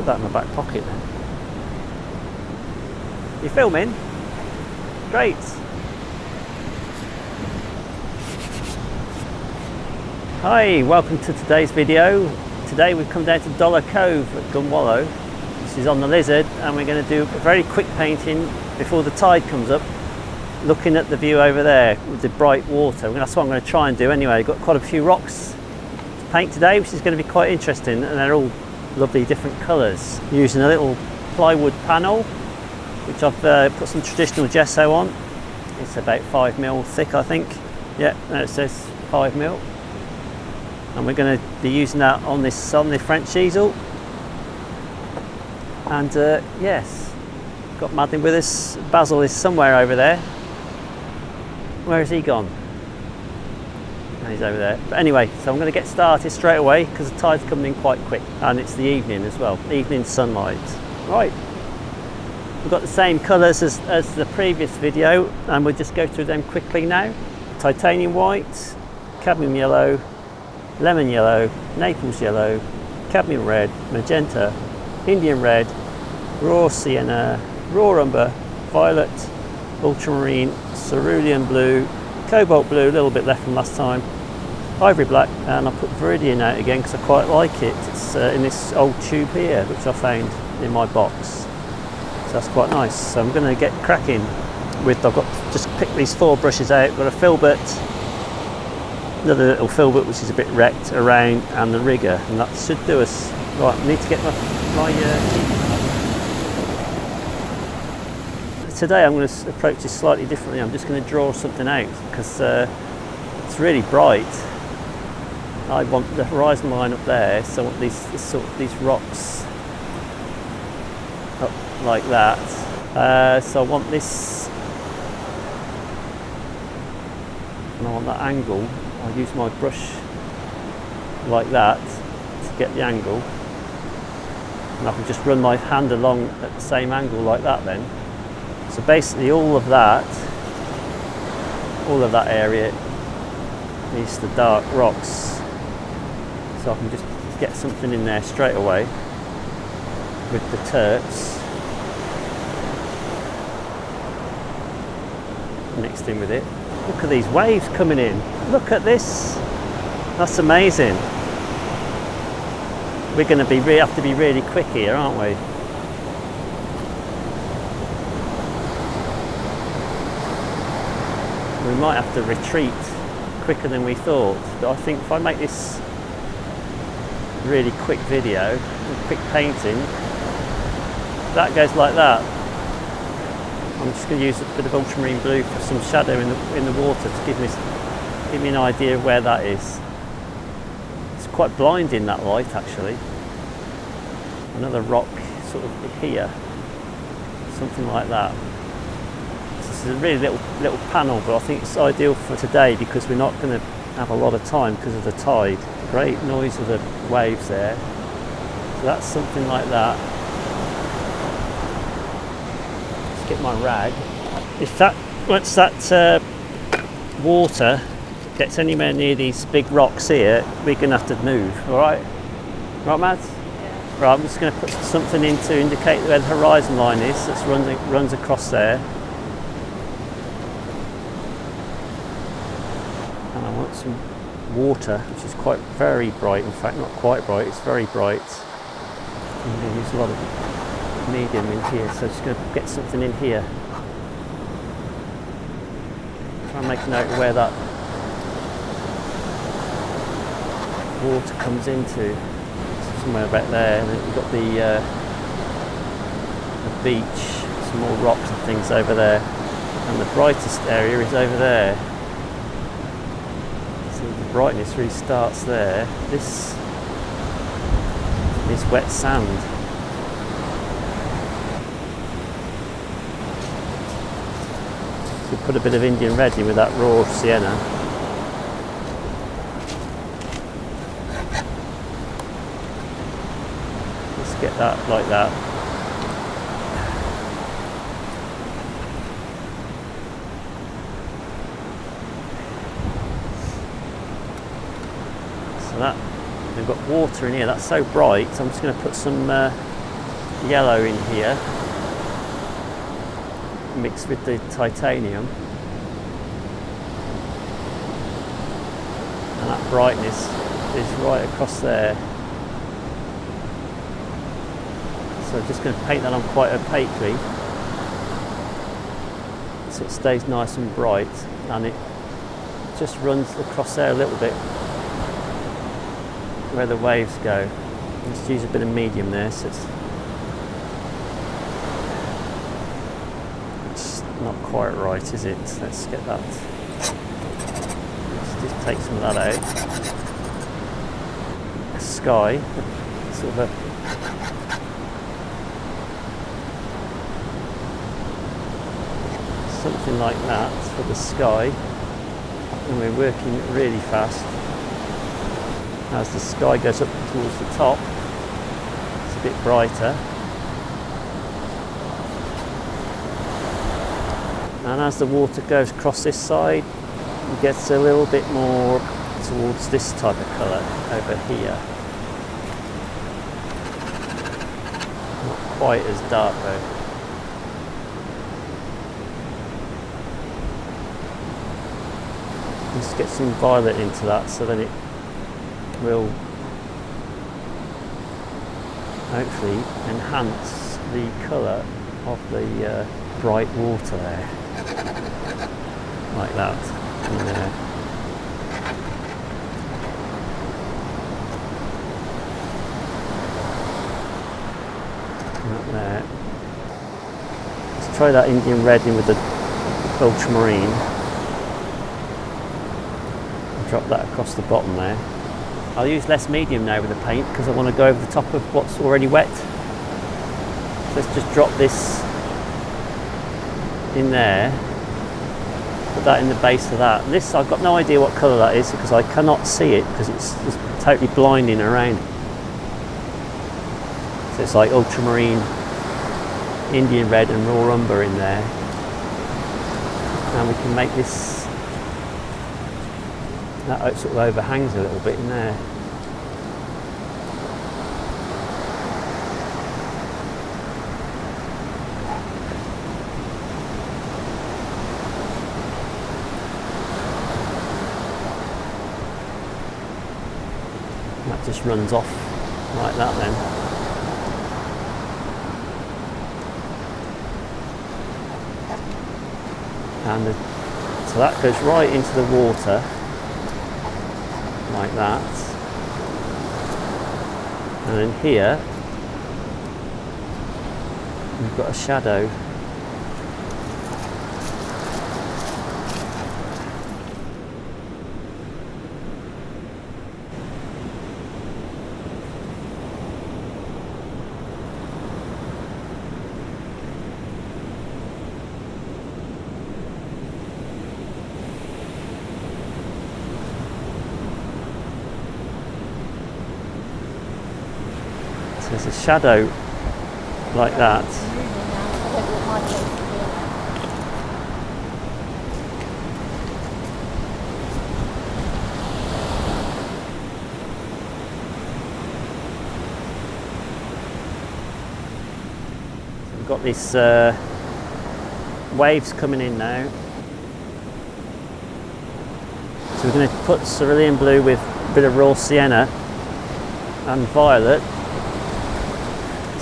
Put that in my back pocket then. You filming? Great. Hi, welcome to today's video. Today we've come down to Dollar Cove Gunwalloe. This is on the Lizard, and we're going to do a very quick painting before the tide comes up, looking at the view over there with the bright water. That's what I'm going to try and do anyway. I've got quite a few rocks to paint today, which is going to be quite interesting, and they're all lovely different colours. Using a little plywood panel, which I've put some traditional gesso on. It's about 5mm thick, I think. Yeah, there it says 5mm. And we're going to be using that on the French easel. And yes, got Madeleine with us. Basil is somewhere over there. Where has he gone? He's over there. But anyway, so I'm going to get started straight away because the tide's coming in quite quick, and it's the evening as well, evening sunlight. Right, we've got the same colours as the previous video, and we'll just go through them quickly now. Titanium white, cadmium yellow, lemon yellow, Naples yellow, cadmium red, magenta, Indian red, raw sienna, raw umber, violet, ultramarine, cerulean blue, cobalt blue, a little bit left from last time, ivory black, and I put Viridian out again because I quite like it. It's in this old tube here, which I found in my box. So that's quite nice. So I'm going to get cracking with, I've got just picked these 4 brushes out. Got a filbert, another little filbert which is a bit wrecked around, and the rigger, and that should do us. Right, I need to get my today I'm going to approach this slightly differently. I'm just going to draw something out because it's really bright. I want the horizon line up there, so I want these rocks up like that. So I want this, and I want that angle. I'll use my brush like that to get the angle, and I can just run my hand along at the same angle like that then. So basically all of that area is the dark rocks. So I can just get something in there straight away with the terps mixed in with it. Look at these waves coming in. Look at this. That's amazing. We're going to have to be really quick here, aren't we? We might have to retreat quicker than we thought, but I think if I make this really quick video, quick painting, that goes like that. I'm just going to use a bit of ultramarine blue for some shadow in the water to give me an idea of where that is. It's quite blinding, that light actually. Another rock sort of here, something like that. This is a really little panel, but I think it's ideal for today because we're not going to have a lot of time because of the tide. Great noise of the waves there. So that's something like that. Let's get my rag. Once that water gets anywhere near these big rocks here, we're going to have to move. All right, right, Mads? Yeah. Right, I'm just going to put something in to indicate where the horizon line is. That runs across there. Some water, which is very bright. In fact, not quite bright, it's very bright. I'm going to use a lot of medium in here, so I'm just going to get something in here. Try and make a note of where that water comes into. Somewhere back there, and then we've got the beach, some more rocks and things over there, and the brightest area is over there. Brightness really starts there. This is wet sand. So put a bit of Indian red in with that raw sienna. Let's get that like that. That we've got water in here, that's so bright, so I'm just going to put some yellow in here mixed with the titanium, and that brightness is right across there. So I'm just going to paint that on quite opaquely so it stays nice and bright, and it just runs across there a little bit where the waves go. Just use a bit of medium there, so it's not quite right, is it? Let's get that. Let's just take some of that out. Sky, sort of a something like that for the sky, and we're working really fast. As the sky goes up towards the top, it's a bit brighter. And as the water goes across this side, it gets a little bit more towards this type of colour over here. Not quite as dark though. Just get some violet into that, so then it will hopefully enhance the colour of the bright water there, like that. And, right there. Let's try that Indian red in with the ultramarine. Drop that across the bottom there. I'll use less medium now with the paint because I want to go over the top of what's already wet. So let's just drop this in there, put that in the base of that. And this, I've got no idea what colour that is because I cannot see it because it's totally blinding around. So it's like ultramarine, Indian red and raw umber in there. And we can make this, that sort of overhangs a little bit in there. That just runs off like that then. And so that goes right into the water like that. And then here we've got a shadow. There's a shadow like that. So we've got these waves coming in now. So we're going to put cerulean blue with a bit of raw sienna and violet.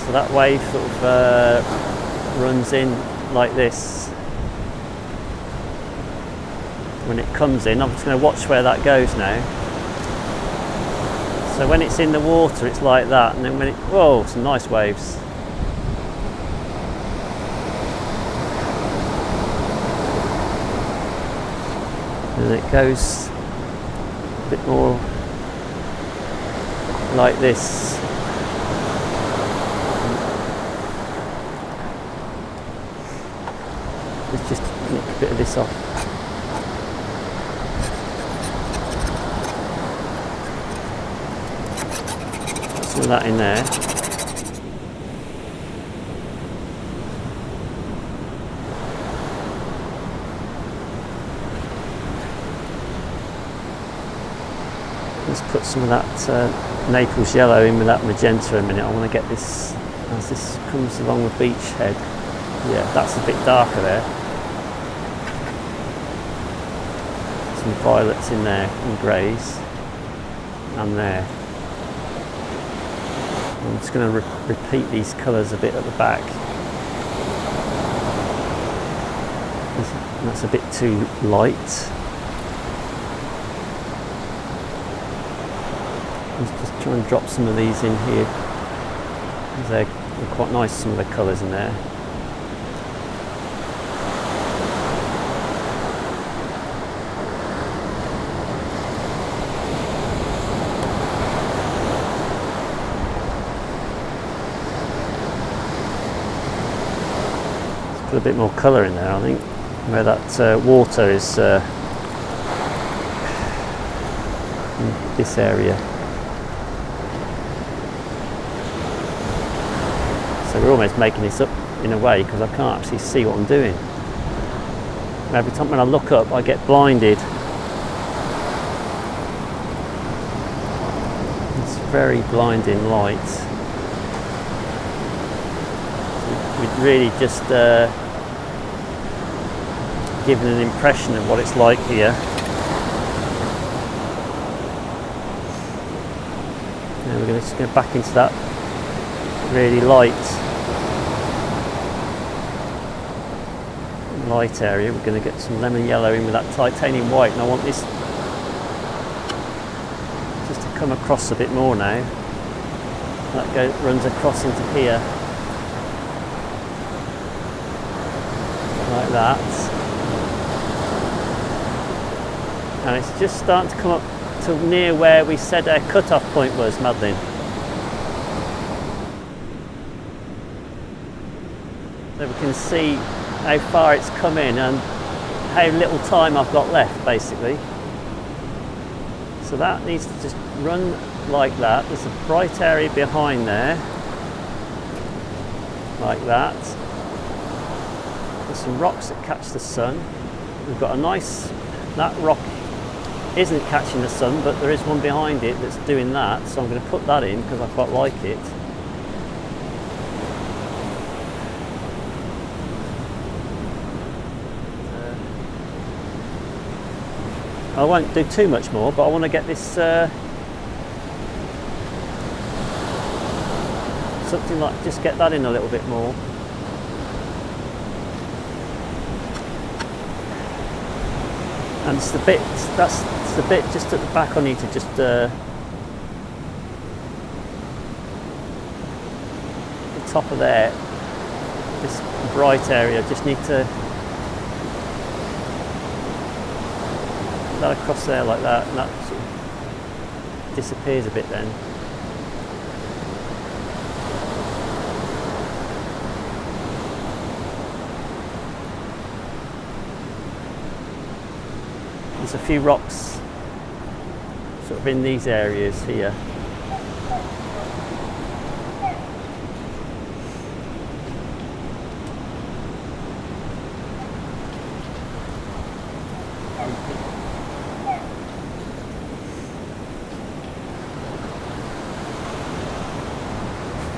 So that wave sort of runs in like this. When it comes in, I'm just going to watch where that goes now. So when it's in the water, it's like that, and then when it, whoa, some nice waves. And it goes a bit more like this. Let's just nick a bit of this off. Put some of that in there. Let's put some of that Naples yellow in with that magenta in a minute. I want to get this as this comes along the beach head. Yeah, that's a bit darker there. Some violets in there and greys, and there. I'm just going to repeat these colours a bit at the back. That's a bit too light. Let's just try and drop some of these in here. They're quite nice, some of the colours in there. Let's put a bit more colour in there, I think, where that water is in this area. So we're almost making this up in a way because I can't actually see what I'm doing. Every time when I look up I get blinded. It's very blinding light. We'd really just given an impression of what it's like here. Now we're going to just go back into that really light area. We're going to get some lemon yellow in with that titanium white, and I want this just to come across a bit more now. That runs across into here like that, and it's just starting to come up to near where we said our cut-off point was, Madeleine. So we can see how far it's come in and how little time I've got left, basically. So that needs to just run like that. There's a bright area behind there, like that. There's some rocks that catch the sun. We've got a nice, that rock isn't catching the sun, but there is one behind it that's doing that, so I'm going to put that in because I quite like it. I won't do too much more, but I want to get this something like, just get that in a little bit more. And it's the bit, that's the bit just at the back I need to just the top of there, this bright area, just need to that across there like that, and that sort of disappears a bit then. There's a few rocks sort of in these areas here.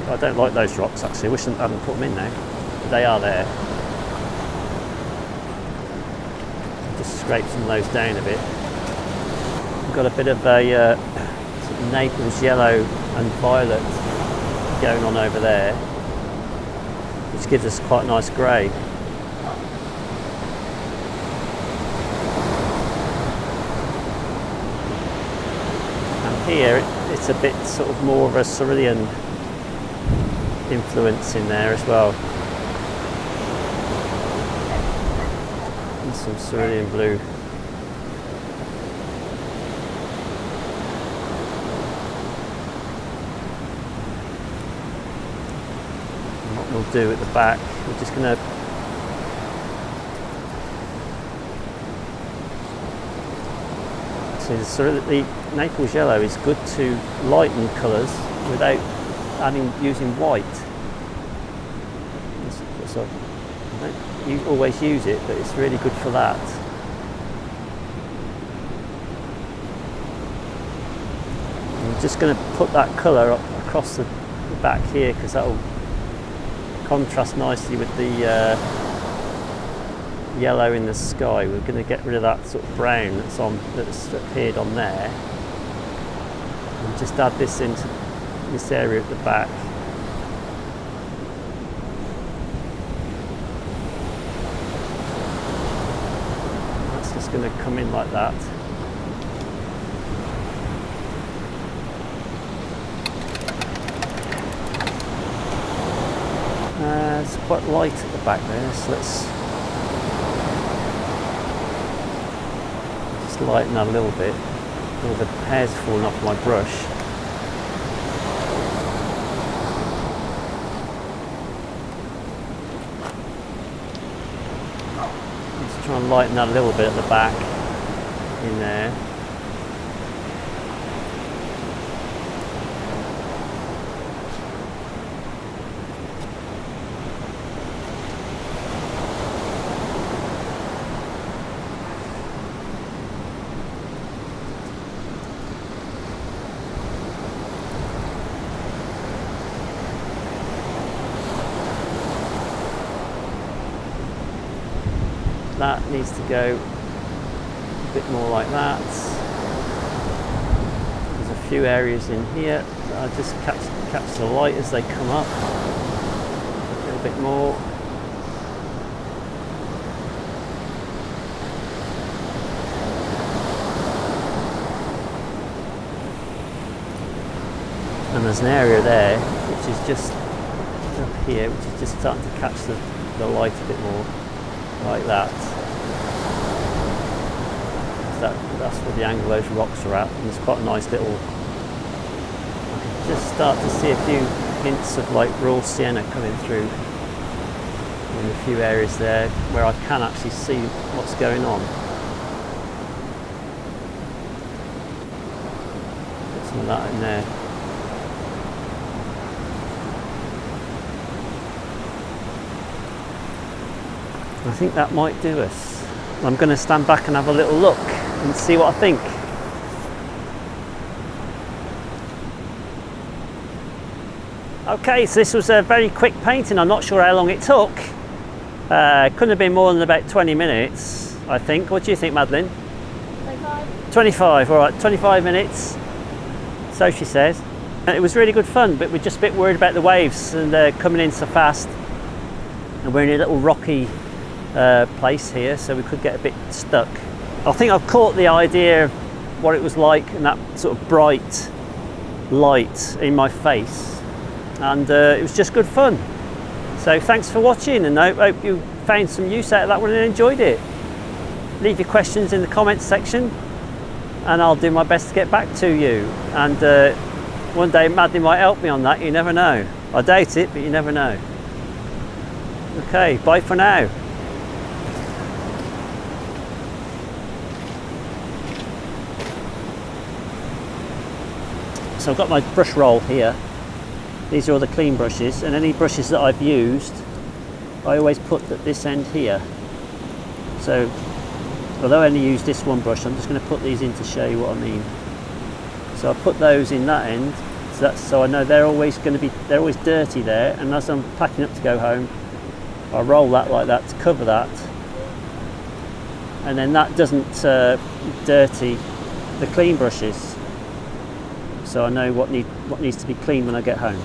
I don't like those rocks actually, I wish I hadn't put them in now. They are there. Just scrape some of those down a bit. We've got a bit of a sort of Naples yellow and violet going on over there, which gives us quite a nice grey. And here it's a bit sort of more of a cerulean influence in there as well. And some cerulean blue. And what we'll do at the back, we're just going to see the Naples yellow is good to lighten colours without using white. So I don't always use it, but it's really good for that. I'm just going to put that colour across the back here because that'll contrast nicely with the yellow in the sky. We're going to get rid of that sort of brown that's appeared on there, and just add this into this area at the back. That's just going to come in like that. It's quite light at the back there, so let's just lighten that a little bit. All the hair's fallen off my brush. Just try and lighten that a little bit at the back in there. That needs to go a bit more like that. There's a few areas in here that I just catch the light as they come up a little bit more. And there's an area there which is just up here, which is just starting to catch the light a bit more. Like that. That's where the angle of those rocks are at, and it's quite a nice little. I can just start to see a few hints of like raw sienna coming through in a few areas there where I can actually see what's going on. Put some of that in there. I think that might do us. I'm going to stand back and have a little look and see what I think. Okay, so this was a very quick painting. I'm not sure how long it took. Couldn't have been more than about 20 minutes, I think. What do you think, Madeleine? 25. 25, all right, 25 minutes. So she says. And it was really good fun, but we're just a bit worried about the waves and they're coming in so fast. And we're in a little rocky place here, so we could get a bit stuck. I think I've caught the idea of what it was like and that sort of bright light in my face, and it was just good fun. So thanks for watching, and I hope you found some use out of that one and enjoyed it. Leave your questions in the comments section and I'll do my best to get back to you, and one day Madeleine might help me on that. You never know. I doubt it, but you never know. Okay, bye for now. So I've got my brush roll here. These are all the clean brushes, and any brushes that I've used I always put at this end here. So although I only use this one brush, I'm just going to put these in to show you what I mean. So I put those in that end, so I know they're always dirty there, and as I'm packing up to go home I roll that like that to cover that, and then that doesn't dirty the clean brushes. So I know what needs to be clean when I get home.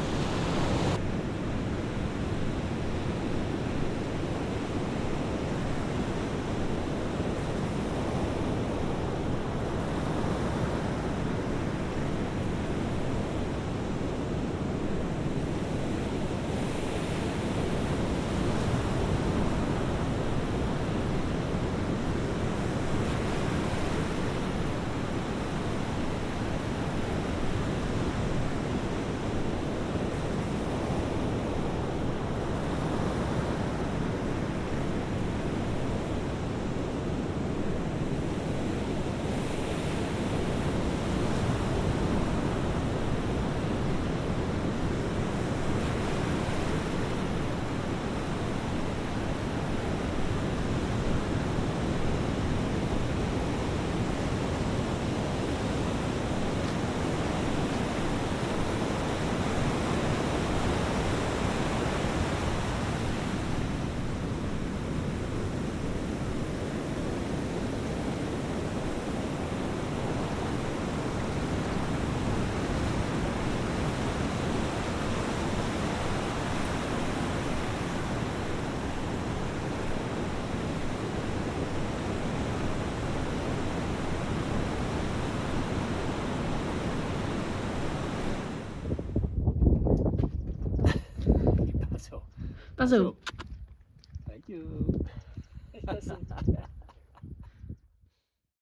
Basil. Thank you.